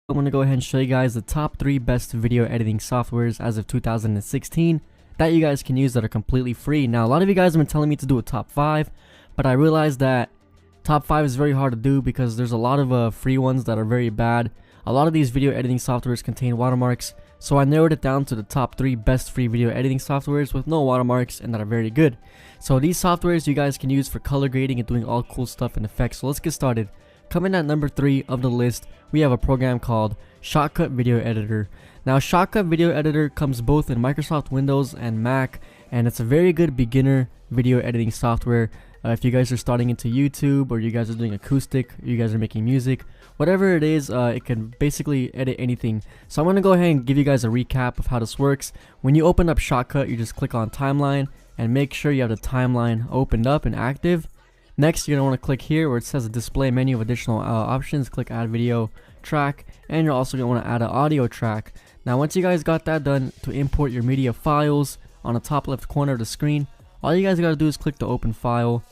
I'm going to go ahead and show you guys the top 3 best video editing softwares as of 2016 that you guys can use that are completely free. Now, a lot of you guys have been telling me to do a top 5, but I realized that top 5 is very hard to do because there's a lot of free ones that are very bad. A lot of these video editing softwares contain watermarks, so I narrowed it down to the top 3 best free video editing softwares with no watermarks and that are very good. So these softwares you guys can use for color grading and doing all cool stuff and effects. So let's get started. Coming at number 3 of the list, we have a program called Shotcut Video Editor. Now, Shotcut Video Editor comes both in Microsoft Windows and Mac, and it's a very good beginner video editing software. If you guys are starting into YouTube, or you guys are doing acoustic, or you guys are making music, whatever it is, it can basically edit anything. So I'm going to go ahead and give you guys a recap of how this works. When you open up Shotcut, you just click on Timeline, and make sure you have the timeline opened up and active. Next, you're going to want to click here where it says a display menu of additional options. Click add video track, and you're also going to want to add an audio track. Now, once you guys got that done, to import your media files on the top left corner of the screen, all you guys got to do is click the open file,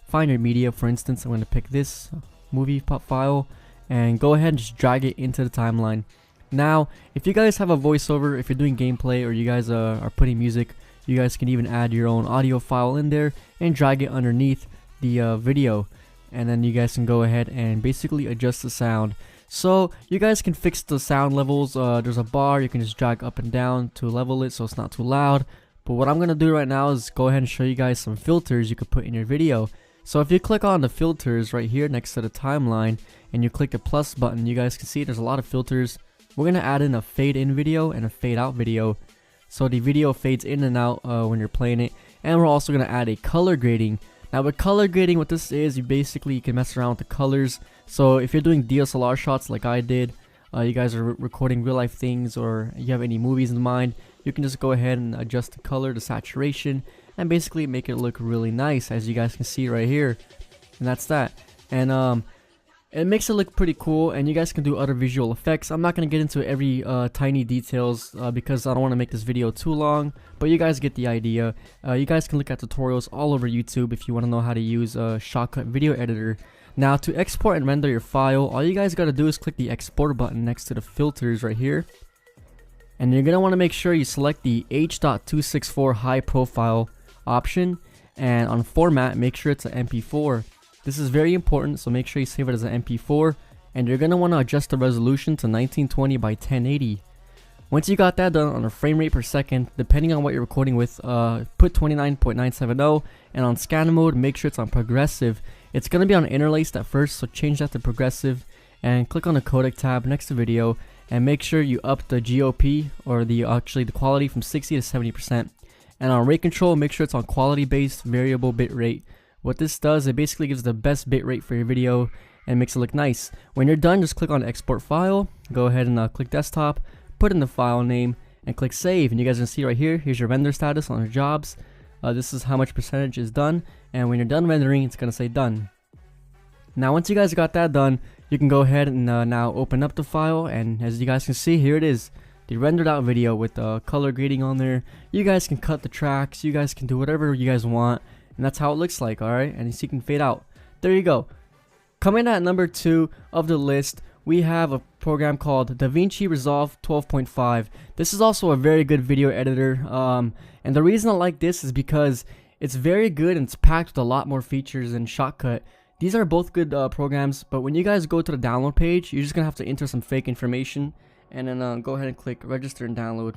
find your media. For instance, I'm going to pick this movie pop file and go ahead and just drag it into the timeline. Now, if you guys have a voiceover, if you're doing gameplay, or you guys are putting music, you guys can even add your own audio file in there and drag it underneath the video, and then you guys can go ahead and basically adjust the sound. So you guys can fix the sound levels. There's a bar you can just drag up and down to level it so it's not too loud. But what I'm gonna do right now is go ahead and show you guys some filters you could put in your video. So if you click on the filters right here next to the timeline and you click the plus button, you guys can see there's a lot of filters. We're gonna add in a fade in video and a fade out video, so the video fades in and out when you're playing it. And we're also gonna add a color grading. Now, with color grading, what this is, you can mess around with the colors. So if you're doing DSLR shots like I did, you guys are recording real life things, or you have any movies in mind, you can just go ahead and adjust the color, the saturation, and basically make it look really nice, as you guys can see right here. And that's that. And it makes it look pretty cool, and you guys can do other visual effects. I'm not going to get into every tiny details because I don't want to make this video too long, but you guys get the idea. You guys can look at tutorials all over YouTube if you want to know how to use Shotcut Video Editor. Now, to export and render your file, all you guys got to do is click the export button next to the filters right here. And you're going to want to make sure you select the H.264 high profile option, and on format, make sure it's an MP4. This is very important, so make sure you save it as an MP4, and you're going to want to adjust the resolution to 1920 by 1080. Once you got that done, on a frame rate per second, depending on what you're recording with, put 29.970, and on scan mode, make sure it's on progressive. It's going to be on interlaced at first, so change that to progressive, and click on the codec tab next to video, and make sure you up the GOP, or the quality, from 60 to 70%. And on rate control, make sure it's on quality based variable bit rate. What this does, it basically gives the best bitrate for your video and makes it look nice. When you're done, just click on export file, go ahead and click desktop, put in the file name, and click save. And you guys can see right here, here's your render status on your jobs. This is how much percentage is done, and when you're done rendering, it's going to say done. Now, once you guys got that done, you can go ahead and now open up the file, and as you guys can see, here it is. The rendered out video with the color grading on there. You guys can cut the tracks, you guys can do whatever you guys want. And that's how it looks like, alright? And as you can fade out. There you go. Coming at number 2 of the list, we have a program called DaVinci Resolve 12.5. This is also a very good video editor. And the reason I like this is because it's very good and it's packed with a lot more features than Shotcut. These are both good programs, but when you guys go to the download page, you're just going to have to enter some fake information. And then go ahead and click register and download.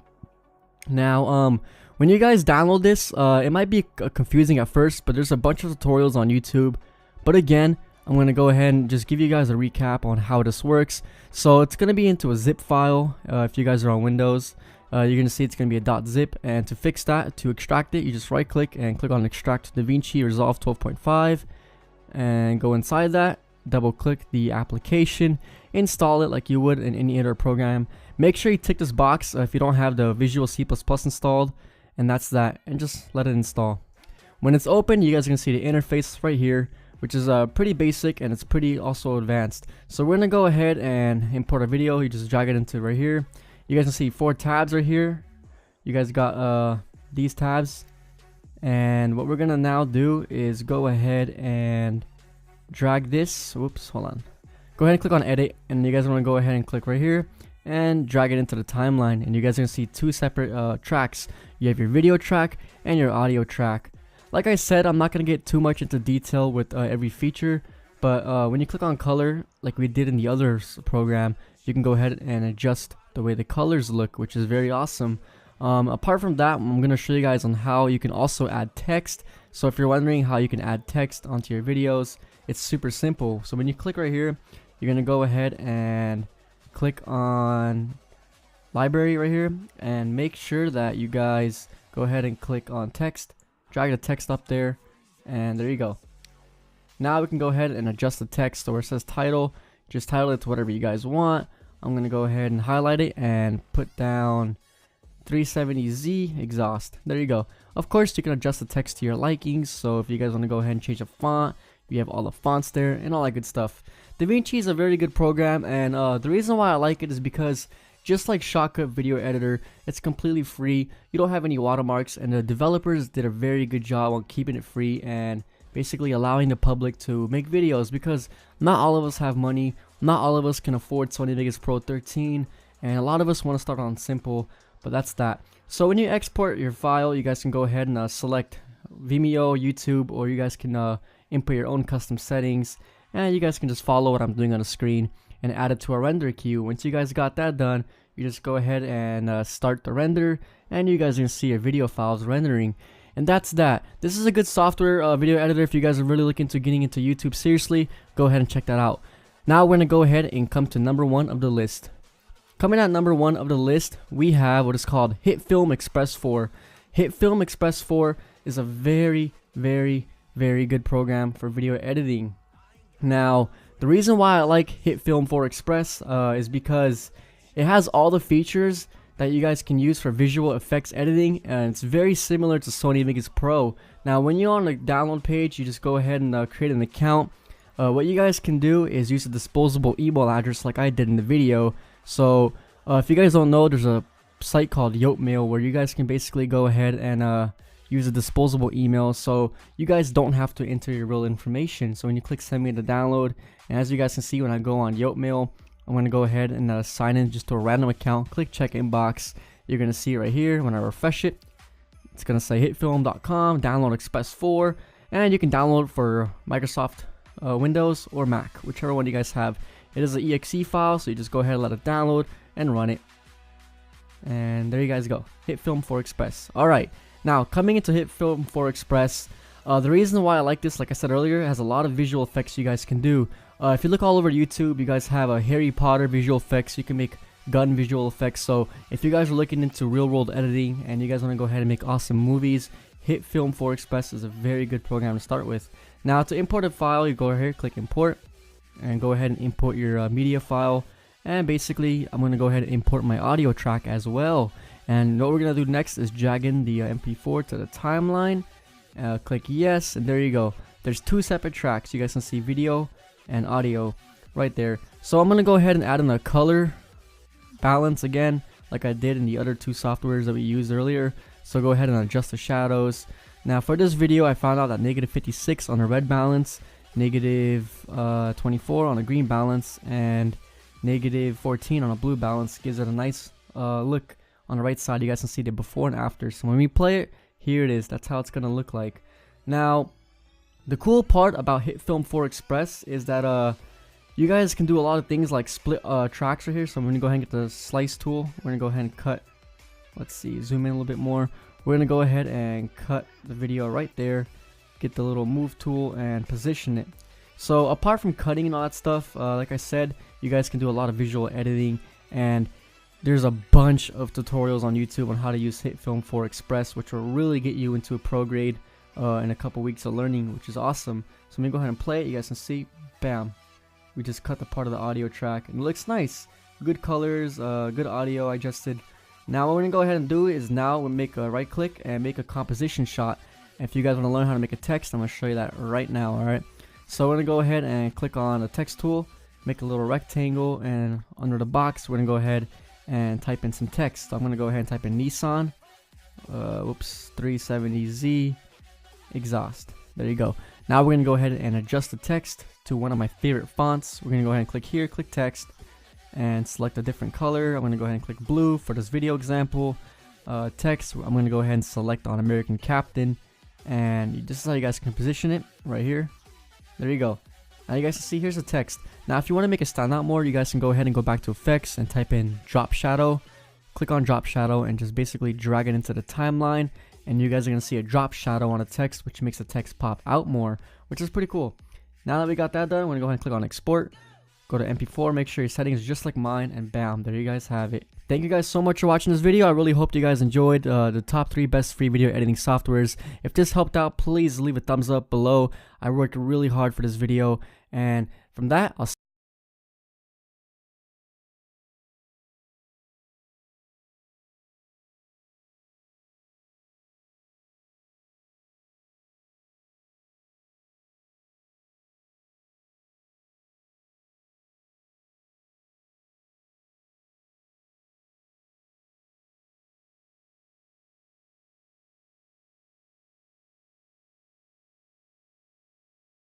Now, when you guys download this, it might be confusing at first, but there's a bunch of tutorials on YouTube. But again, I'm going to go ahead and just give you guys a recap on how this works. So it's going to be into a zip file. If you guys are on Windows, you're going to see it's going to be a .zip. And to fix that, to extract it, you just right click and click on extract DaVinci Resolve 12.5 and go inside that. Double click the application, install it like you would in any other program. Make sure you tick this box if you don't have the Visual C++ installed, and that's that, and just let it install. When it's open, you guys are going to see the interface right here, which is pretty basic and it's pretty also advanced. So we're going to go ahead and import a video. You just drag it into right here. You guys can see 4 tabs right here. You guys got these tabs, and what we're going to now do is go ahead and drag this, whoops, hold on. go ahead and click on edit, and you guys want to go ahead and click right here and drag it into the timeline, and you guys are going to see two separate tracks. You have your video track and your audio track. Like I said, I'm not going to get too much into detail with every feature, but when you click on color, like we did in the other program, you can go ahead and adjust the way the colors look, which is very awesome. Apart from that, I'm going to show you guys on how you can also add text. So if you're wondering how you can add text onto your videos, it's super simple. So when you click right here, you're going to go ahead and click on library right here, and make sure that you guys go ahead and click on text, drag the text up there, and there you go. Now we can go ahead and adjust the text. So where it says title, just title it to whatever you guys want. I'm going to go ahead and highlight it and put down 370Z exhaust. There you go. Of course, you can adjust the text to your likings. So if you guys want to go ahead and change the font, you have all the fonts there and all that good stuff. DaVinci is a very good program, and the reason why I like it is because just like Shotcut video editor, it's completely free. You don't have any watermarks, and the developers did a very good job on keeping it free and basically allowing the public to make videos, because not all of us have money, not all of us can afford Sony Vegas Pro 13, and a lot of us want to start on simple, but that's that. So when you export your file, you guys can go ahead and select Vimeo, YouTube, or you guys can input your own custom settings, and you guys can just follow what I'm doing on the screen and add it to a render queue. Once you guys got that done, you just go ahead and start the render, and you guys are going to see your video files rendering. And that's that. This is a good software video editor. If you guys are really looking to getting into YouTube seriously, go ahead and check that out. Now we're going to go ahead and come to number 1 of the list. Coming at number 1 of the list, we have what is called Hitfilm Express 4. Hitfilm Express 4 is a very good program for video editing. Now, the reason why I like Hitfilm 4 Express is because it has all the features that you guys can use for visual effects editing, and it's very similar to Sony Vegas Pro. Now, when you're on the download page, you just go ahead and create an account. What you guys can do is use a disposable email address like I did in the video. So, if you guys don't know, there's a site called Yotmail where you guys can basically go ahead and use a disposable email, so you guys don't have to enter your real information. So when you click send me to download, and as you guys can see, when I go on Yotmail, I'm going to go ahead and sign in just to a random account, click check inbox. You're going to see right here when I refresh it, it's going to say hitfilm.com, download Express 4, and you can download for Microsoft Windows or Mac, whichever one you guys have. It is an exe file, so you just go ahead and let it download and run it. And there you guys go, Hitfilm 4 Express. Alright. Now, coming into Hitfilm 4 Express, the reason why I like this, like I said earlier, it has a lot of visual effects you guys can do. If you look all over YouTube, you guys have a Harry Potter visual effects. You can make gun visual effects. So if you guys are looking into real-world editing and you guys want to go ahead and make awesome movies, Hitfilm 4 Express is a very good program to start with. Now, to import a file, you go here, click import, and go ahead and import your media file. And basically, I'm going to go ahead and import my audio track as well. And what we're going to do next is drag in the MP4 to the timeline. Click yes, and there you go. There's two separate tracks. You guys can see video and audio right there. So I'm going to go ahead and add in a color balance again, like I did in the other two softwares that we used earlier. So go ahead and adjust the shadows. Now for this video, I found out that -56 on the red balance, -24 on a green balance, and -14 on a blue balance gives it a nice look. On the right side, you guys can see the before and after. So when we play it, here it is. That's how it's going to look like. Now, the cool part about Hitfilm 4 Express is that you guys can do a lot of things like split tracks right here. So I'm going to go ahead and get the slice tool. We're going to go ahead and cut. Let's see, zoom in a little bit more. We're going to go ahead and cut the video right there. Get the little move tool and position it. So apart from cutting and all that stuff, like I said, you guys can do a lot of visual editing, and there's a bunch of tutorials on YouTube on how to use Hitfilm 4 Express, which will really get you into a pro grade in a couple weeks of learning, which is awesome. So let me go ahead and play it. You guys can see, bam, we just cut the part of the audio track, and it looks nice. Good colors, good audio adjusted. Now what we're gonna go ahead and do is now we'll make a right click and make a composition shot. And if you guys want to learn how to make a text, I'm gonna show you that right now. All right. So we're gonna go ahead and click on the text tool, make a little rectangle, and under the box we're gonna go ahead and type in some text. So I'm gonna go ahead and type in Nissan 370Z exhaust. There you go. Now we're gonna go ahead and adjust the text to one of my favorite fonts. We're gonna go ahead and click here, click text, and select a different color. I'm gonna go ahead and click blue for this video example. Text, I'm gonna go ahead and select on American Captain, and this is how you guys can position it right here. There you go. Now you guys can see here's the text. Now if you want to make it stand out more, you guys can go ahead and go back to effects and type in drop shadow. Click on drop shadow and just basically drag it into the timeline, and you guys are gonna see a drop shadow on the text, which makes the text pop out more, which is pretty cool. Now that we got that done, we're gonna go ahead and click on export. Go to MP4, make sure your settings is just like mine, and bam, there you guys have it. Thank you guys so much for watching this video. I really hope you guys enjoyed the top 3 best free video editing softwares. If this helped out, please leave a thumbs up below. I worked really hard for this video, and from that, I'll